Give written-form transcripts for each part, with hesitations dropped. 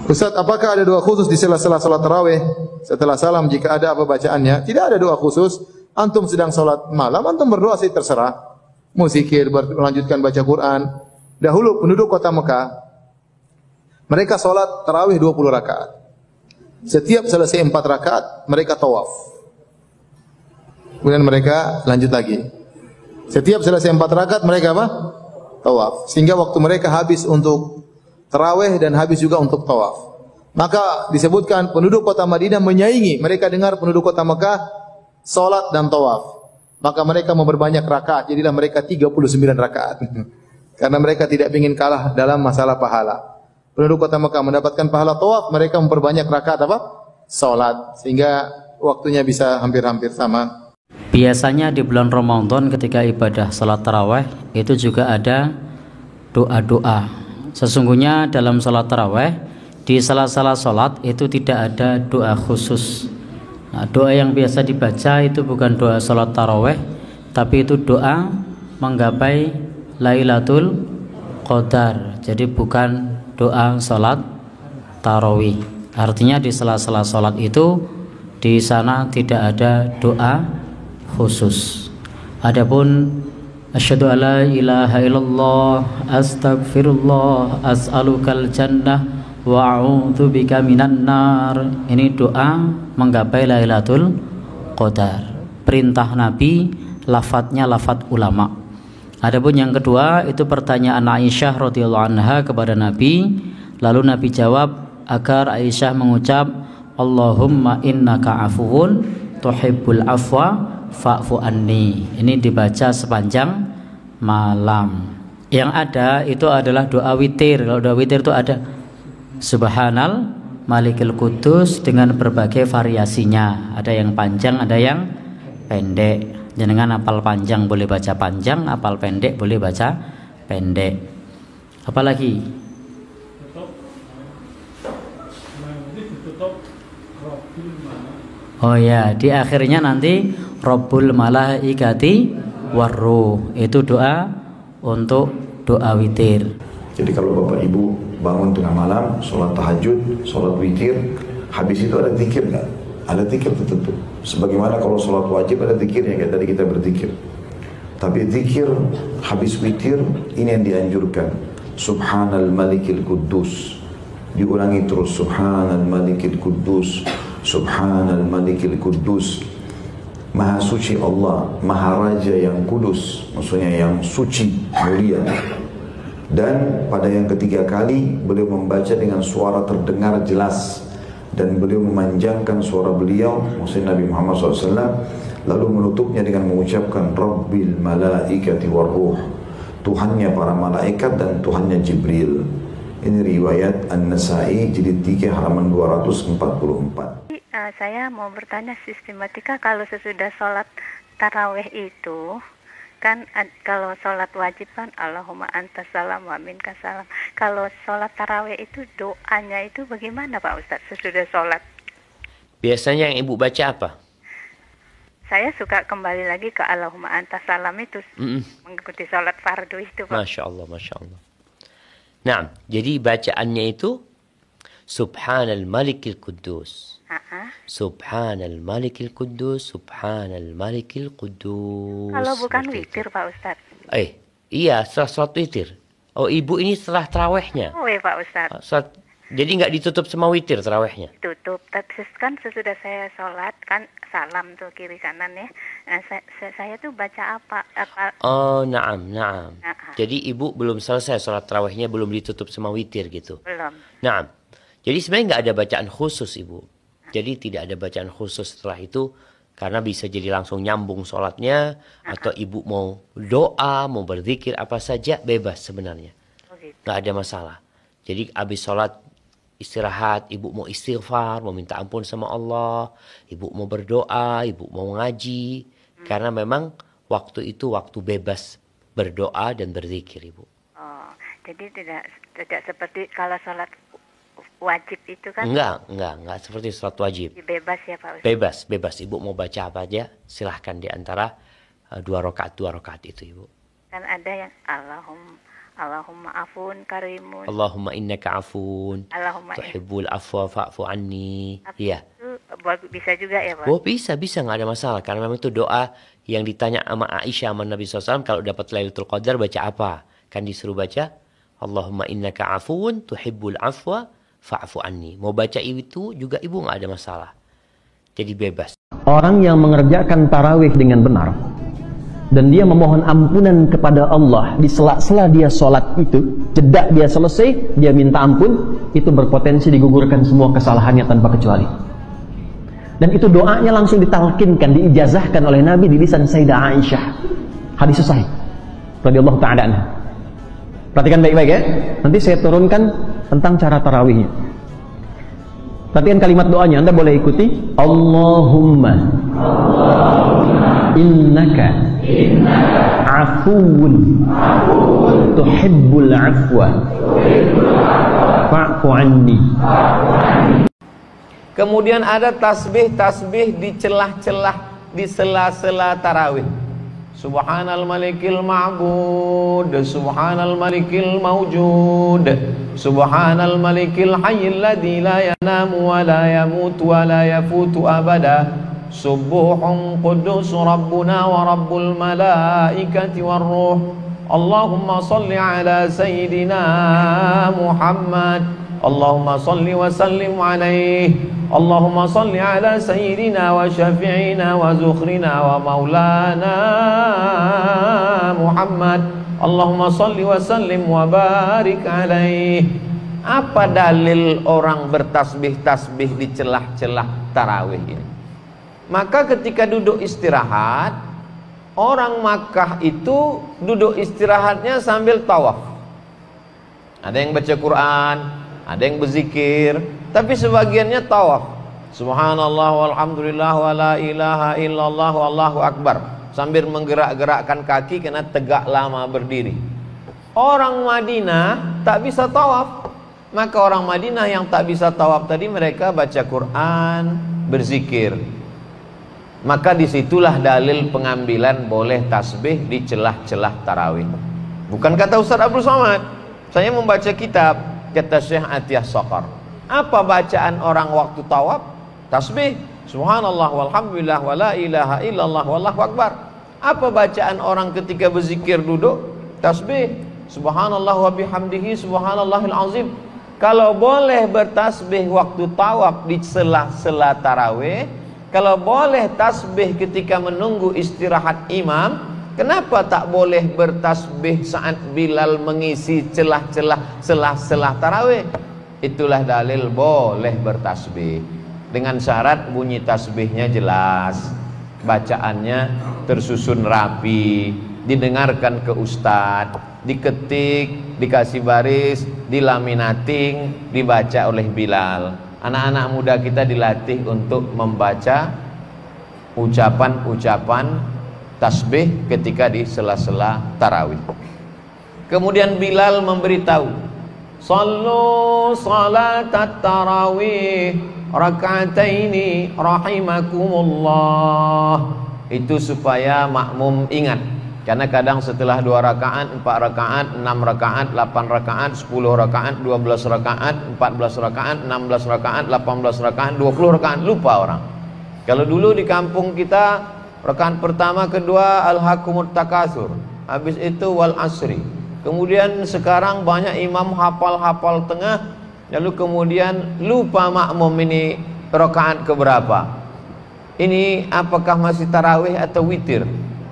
Ustaz, apakah ada doa khusus di sela-sela salat tarawih setelah salam? Jika ada, apa bacaannya? Tidak ada doa khusus. Antum sedang salat malam, antum berdoa sih terserah. Mau zikir, melanjutkan baca Quran. Dahulu penduduk kota Mekah, mereka salat tarawih 20 rakaat. Setiap selesai 4 rakaat, mereka tawaf. Kemudian mereka lanjut lagi. Setiap selesai 4 rakaat, mereka apa? Tawaf. Sehingga waktu mereka habis untuk tarawih dan habis juga untuk tawaf. Maka disebutkan penduduk kota Madinah menyaingi. Mereka dengar penduduk kota Mekah salat dan tawaf. Maka mereka memperbanyak rakaat. Jadilah mereka 39 rakaat. Karena mereka tidak ingin kalah dalam masalah pahala. Penduduk kota Mekah mendapatkan pahala tawaf, mereka memperbanyak rakaat apa? Salat. Sehingga waktunya bisa hampir-hampir sama. Biasanya di bulan Ramadan ketika ibadah salat tarawih itu juga ada doa-doa. Sesungguhnya dalam salat tarawih di salah-salah salat itu tidak ada doa khusus. Nah, doa yang biasa dibaca itu bukan doa salat tarawih, tapi itu doa menggapai Lailatul Qadar. Jadi bukan doa salat tarawih. Artinya di salah-salah salat itu di sana tidak ada doa khusus. Adapun asyhadu alla ilaha illallah astaghfirullah as'alukal jannah wa a'udzubika minan nar. Ini doa menggapai Lailatul Qadar. Perintah Nabi, lafadznya lafadz ulama. Adapun yang kedua itu pertanyaan Aisyah radhiyallahu anha kepada Nabi. Lalu Nabi jawab agar Aisyah mengucap Allahumma innaka afuwun tuhibbul afwa fa'fu anni. Ini dibaca sepanjang malam. Yang ada itu adalah doa witir. Kalau doa witir itu ada Subhanal Malikil Kudus dengan berbagai variasinya. Ada yang panjang, ada yang pendek. Jenengan apal panjang boleh baca panjang, apal pendek boleh baca pendek. Apalagi? Oh ya, di akhirnya nanti Rabbul Malaikati Warruh. Itu doa untuk doa witir. Jadi kalau Bapak Ibu bangun tengah malam, sholat tahajud, sholat witir, habis itu ada zikir nggak? Ada zikir tertentu. Sebagaimana kalau sholat wajib ada zikirnya, kayak tadi kita berzikir. Tapi zikir habis witir ini yang dianjurkan. Subhanal Malikil Quddus. Diulangi terus. Subhanal Malikil Quddus. Subhanal Malikil Quddus. Maha suci Allah, Maha Raja yang kudus, maksudnya yang suci, mulia. Dan pada yang ketiga kali beliau membaca dengan suara terdengar jelas dan beliau memanjangkan suara beliau, maksudnya Nabi Muhammad SAW, lalu menutupnya dengan mengucapkan Rabbil Malaikati Warruh, Tuhannya para malaikat dan Tuhannya Jibril. Ini riwayat An-Nasai jilid 3 halaman 244. Saya mau bertanya sistematika kalau sesudah sholat tarawih itu kan kalau sholat wajib kan Allahumma antas salam wa minkas salam. Kalau sholat tarawih itu doanya itu bagaimana Pak Ustadz sesudah sholat? Biasanya yang ibu baca apa? Saya suka kembali lagi ke Allahumma antas salam itu mengikuti sholat fardu itu Pak. Masya Allah, Masya Allah. Nah, jadi bacaannya itu Subhanal Malikil Quddus. Subhanal Malikil Quddus, Subhanal Malikil Quddus. Kalau bukan witir Pak Ustadz. Iya, setelah sholat witir. Oh, ibu ini setelah tarawehnya. Oh ya Pak Ustadz. Jadi nggak ditutup sama witir tarawehnya? Tutup, tapi kan sesudah saya sholat kan salam tuh kiri kanan ya. Nah, saya tuh baca apa? Oh, naam. Jadi ibu belum selesai sholat tarawehnya, belum ditutup sama witir gitu? Belum. Naam. Jadi sebenarnya nggak ada bacaan khusus ibu. Jadi tidak ada bacaan khusus setelah itu. Karena bisa jadi langsung nyambung sholatnya. Atau ibu mau doa, mau berzikir apa saja, bebas sebenarnya. Nggak ada masalah. Jadi habis sholat istirahat, ibu mau istighfar, mau minta ampun sama Allah, ibu mau berdoa, ibu mau ngaji. Karena memang waktu itu waktu bebas berdoa dan berzikir ibu. Oh, jadi tidak seperti kalau sholat wajib itu kan? Enggak seperti sholat wajib. Bebas ya Pak Ustaz? Bebas. Ibu mau baca apa aja, silahkan di antara dua rakaat itu ibu. Kan ada yang Allahumma afun karimun. Allahumma innaka afun Allahumma tuhibbul afwa fa'fu anni. Iya. Itu bisa juga ya Pak? Oh bisa nggak ada masalah karena memang itu doa yang ditanya sama Aisyah sama Nabi SAW kalau dapat Lailatul Qadar baca apa? Kan disuruh baca Allahumma innaka afun tuhibbul afwa fa'fu anni. Mau baca itu juga ibu nggak ada masalah. Jadi bebas. Orang yang mengerjakan tarawih dengan benar dan dia memohon ampunan kepada Allah di sela-sela dia sholat itu, jeda dia selesai, dia minta ampun, itu berpotensi digugurkan semua kesalahannya tanpa kecuali. Dan itu doanya langsung ditalkinkan, diijazahkan oleh Nabi di lisan Sayyidah Aisyah. Hadis sahih radhiyallahu ta'ala anha. Perhatikan baik-baik ya. Nanti saya turunkan tentang cara tarawihnya. Perhatikan kalimat doanya, Anda boleh ikuti. Allahumma innaka afuwun tuhibbul afwa fa'fu anni. Kemudian ada tasbih-tasbih di celah-celah, di sela-sela tarawih. Subhanal malikil ma'bud, subhanal malikil mawjud, subhanal malikil hayyil ladzi la yanamu wa la yamutu wa la yafutu abada, subuhun qudus rabbuna wa rabbul malaikati war ruh. Allahumma salli ala sayyidina Muhammad, Allahumma salli wa sallim alaihi, Allahumma salli ala sayyidina wa syafi'ina wa zukhrina wa maulana Muhammad, Allahumma salli wa sallim wa barik alaihi. Apa dalil orang bertasbih-tasbih di celah-celah tarawih ini? Maka ketika duduk istirahat, orang Makkah itu duduk istirahatnya sambil tawaf. Ada yang baca Quran, ada yang berzikir, tapi sebagiannya tawaf. Subhanallah walhamdulillah wa la ilaha illallah wallahu akbar, sambil menggerak-gerakkan kaki karena tegak lama berdiri. Orang Madinah tak bisa tawaf. Maka orang Madinah yang tak bisa tawaf tadi mereka baca Quran, berzikir. Maka disitulah dalil pengambilan boleh tasbih di celah-celah tarawih. Bukan kata Ustaz Abdul Somad. Saya membaca kitab, kata Syekh Atiyah Sokor. Apa bacaan orang waktu tawaf? Tasbih. Subhanallah walhamdulillah wa la ilaha illallah wallahu akbar. Apa bacaan orang ketika berzikir duduk? Tasbih. Subhanallah wa bihamdihi subhanallahil azim. Kalau boleh bertasbih waktu tawaf di sela-sela tarawih, kalau boleh tasbih ketika menunggu istirahat imam, kenapa tak boleh bertasbih saat Bilal mengisi celah-celah sela-sela tarawih? Itulah dalil boleh bertasbih, dengan syarat bunyi tasbihnya jelas, bacaannya tersusun rapi, didengarkan ke ustadz, diketik, dikasih baris, dilaminating, dibaca oleh Bilal. Anak-anak muda kita dilatih untuk membaca ucapan-ucapan tasbih ketika di sela-sela tarawih. Kemudian Bilal memberitahu, sallu salatat tarawih raka'ataini rahimakumullah. Itu supaya makmum ingat. Karena kadang setelah 2 rakaat, 4 rakaat, 6 rakaat, 8 rakaat, 10 rakaat, 12 rakaat, 14 rakaat, 16 rakaat, 18 rakaat, 20 rakaat, lupa orang. Kalau dulu di kampung kita, rakaat pertama, kedua, alhaqumut takasur, habis itu wal asri. Kemudian sekarang banyak imam hafal-hafal tengah, lalu kemudian lupa makmum ini rakaat keberapa. Ini apakah masih tarawih atau witir?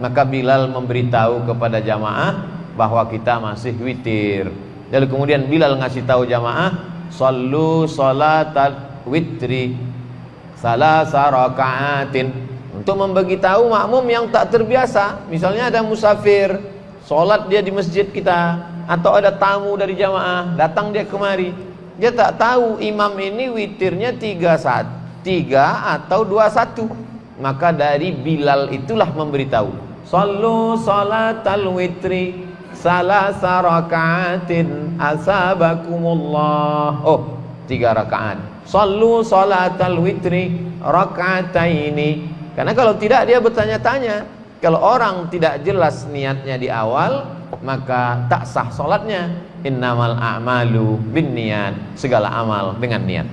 Maka Bilal memberitahu kepada jamaah bahwa kita masih witir. Lalu kemudian Bilal ngasih tahu jamaah, sallu salatal witri salasa raka'atin, untuk memberitahu makmum yang tak terbiasa. Misalnya ada musafir, sholat dia di masjid kita, atau ada tamu dari jamaah, datang dia kemari, dia tak tahu imam ini witirnya 3 atau 21. Maka dari Bilal itulah memberitahu, sallu salatal witri salasa raka'atin asabakumullah. Oh, 3 rakaat. Sallu salatal witri raka'ataini. Karena kalau tidak dia bertanya-tanya, Kalau orang tidak jelas niatnya di awal, maka tak sah sholatnya. Innamal a'malu binniyat, segala amal dengan niat.